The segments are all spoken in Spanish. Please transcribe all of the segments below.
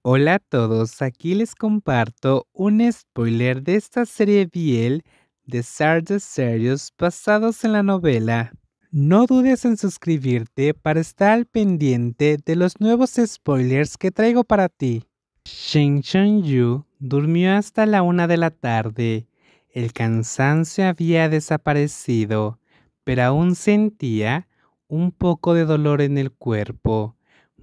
Hola a todos, aquí les comparto un spoiler de esta serie BL de Stardust Series basados en la novela. No dudes en suscribirte para estar al pendiente de los nuevos spoilers que traigo para ti. Shin Chun-yu durmió hasta la 1 de la tarde. El cansancio había desaparecido, pero aún sentía un poco de dolor en el cuerpo.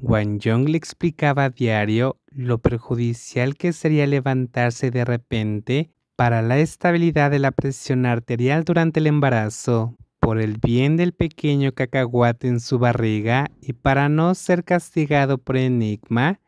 Wang Yong le explicaba a diario lo perjudicial que sería levantarse de repente para la estabilidad de la presión arterial durante el embarazo, por el bien del pequeño cacahuate en su barriga y para no ser castigado por Enigma.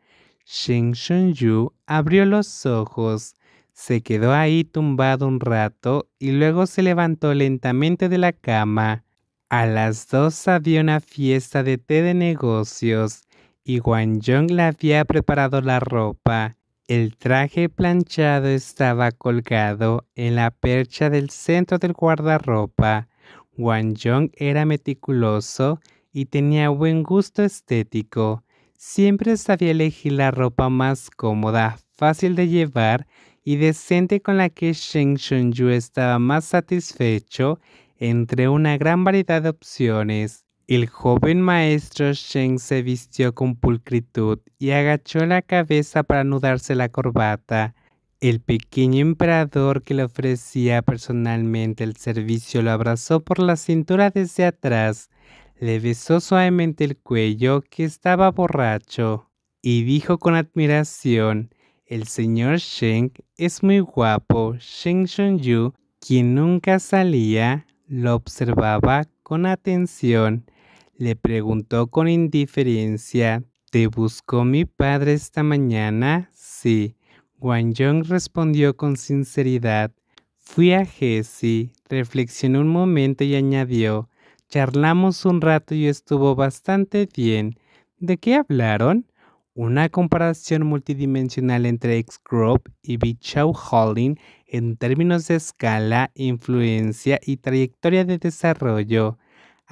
Shin Shun-yu abrió los ojos, se quedó ahí tumbado un rato y luego se levantó lentamente de la cama. A las 2 había una fiesta de té de negocios y Wang Yong le había preparado la ropa. El traje planchado estaba colgado en la percha del centro del guardarropa. Wang Yong era meticuloso y tenía buen gusto estético. Siempre sabía elegir la ropa más cómoda, fácil de llevar y decente con la que Shin Shun-yu estaba más satisfecho entre una gran variedad de opciones. El joven maestro Shen se vistió con pulcritud y agachó la cabeza para anudarse la corbata. El pequeño emperador que le ofrecía personalmente el servicio lo abrazó por la cintura desde atrás, le besó suavemente el cuello, que estaba borracho, y dijo con admiración: el señor Shen es muy guapo. Shen Shun-yu, quien nunca salía, lo observaba con atención. Le preguntó con indiferencia: ¿te buscó mi padre esta mañana? Sí. Wang Yong respondió con sinceridad. Fui a Jessie, reflexionó un momento y añadió: charlamos un rato y estuvo bastante bien. ¿De qué hablaron? Una comparación multidimensional entre X-Group y Bichou Holding en términos de escala, influencia y trayectoria de desarrollo.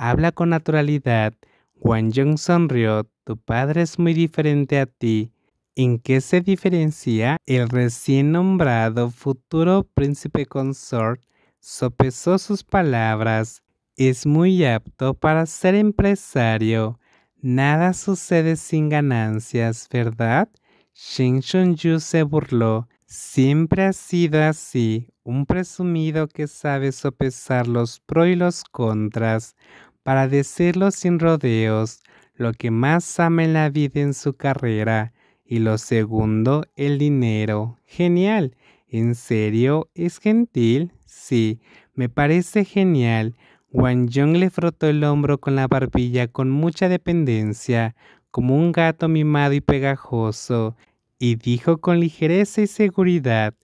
Habla con naturalidad. Wang Yong sonrió. Tu padre es muy diferente a ti. ¿En qué se diferencia? El recién nombrado futuro príncipe consort sopesó sus palabras. Es muy apto para ser empresario. Nada sucede sin ganancias, ¿verdad? Shin Shun-yu se burló. Siempre ha sido así, un presumido que sabe sopesar los pros y los contras, para decirlo sin rodeos, lo que más ama en la vida en su carrera, y lo segundo, el dinero. Genial. ¿En serio? ¿Es gentil? Sí, me parece genial. Wang Yong le frotó el hombro con la barbilla con mucha dependencia, como un gato mimado y pegajoso, y dijo con ligereza y seguridad: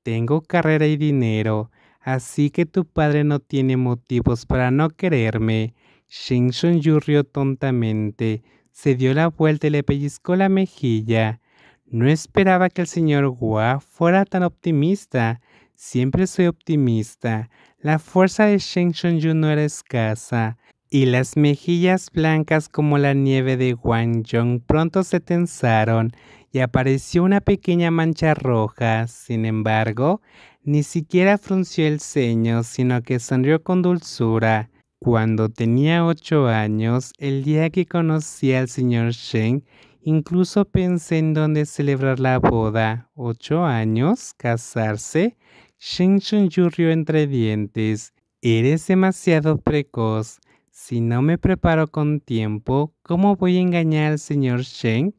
tengo carrera y dinero, así que tu padre no tiene motivos para no quererme. Shin Shun-yu rió tontamente, se dio la vuelta y le pellizcó la mejilla. No esperaba que el señor Hua fuera tan optimista. Siempre soy optimista. La fuerza de Shin Shun-yu no era escasa, y las mejillas blancas como la nieve de Wang Yong pronto se tensaron y apareció una pequeña mancha roja. Sin embargo, ni siquiera frunció el ceño, sino que sonrió con dulzura. Cuando tenía 8 años, el día que conocí al señor Shen, incluso pensé en dónde celebrar la boda. ¿8 años? ¿Casarse? Shin Shun-yu rió entre dientes. Eres demasiado precoz. Si no me preparo con tiempo, ¿cómo voy a engañar al señor Shen?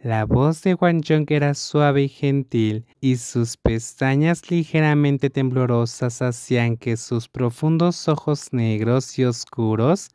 La voz de Wang Yong era suave y gentil, y sus pestañas ligeramente temblorosas hacían que sus profundos ojos negros y oscuros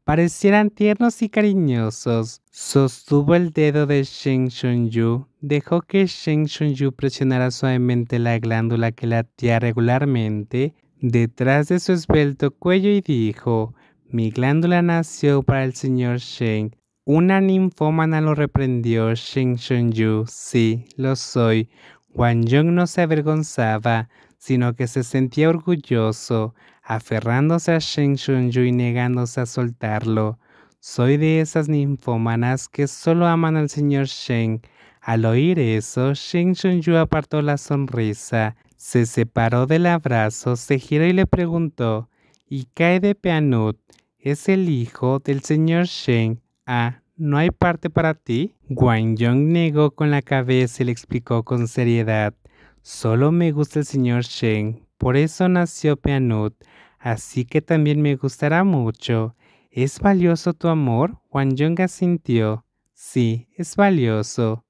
parecieran tiernos y cariñosos. Sostuvo el dedo de Shin Shun-yu, dejó que Shin Shun-yu presionara suavemente la glándula que latía regularmente detrás de su esbelto cuello y dijo: mi glándula nació para el señor Shen. Una ninfómana lo reprendió. Shin Shun-yu: sí, lo soy. Wang Yong no se avergonzaba, sino que se sentía orgulloso, aferrándose a Shin Shun-yu y negándose a soltarlo. Soy de esas ninfómanas que solo aman al señor Shen, Al oír eso, Shen Shunyu apartó la sonrisa, se separó del abrazo, se giró y le preguntó, ¿y Kai de Peanut es el hijo del señor Shen? Ah, ¿no hay parte para ti? Wang Yong negó con la cabeza y le explicó con seriedad, solo me gusta el señor Shen, por eso nació Peanut, así que también me gustará mucho. ¿Es valioso tu amor? Wang Yong asintió. Sí, es valioso.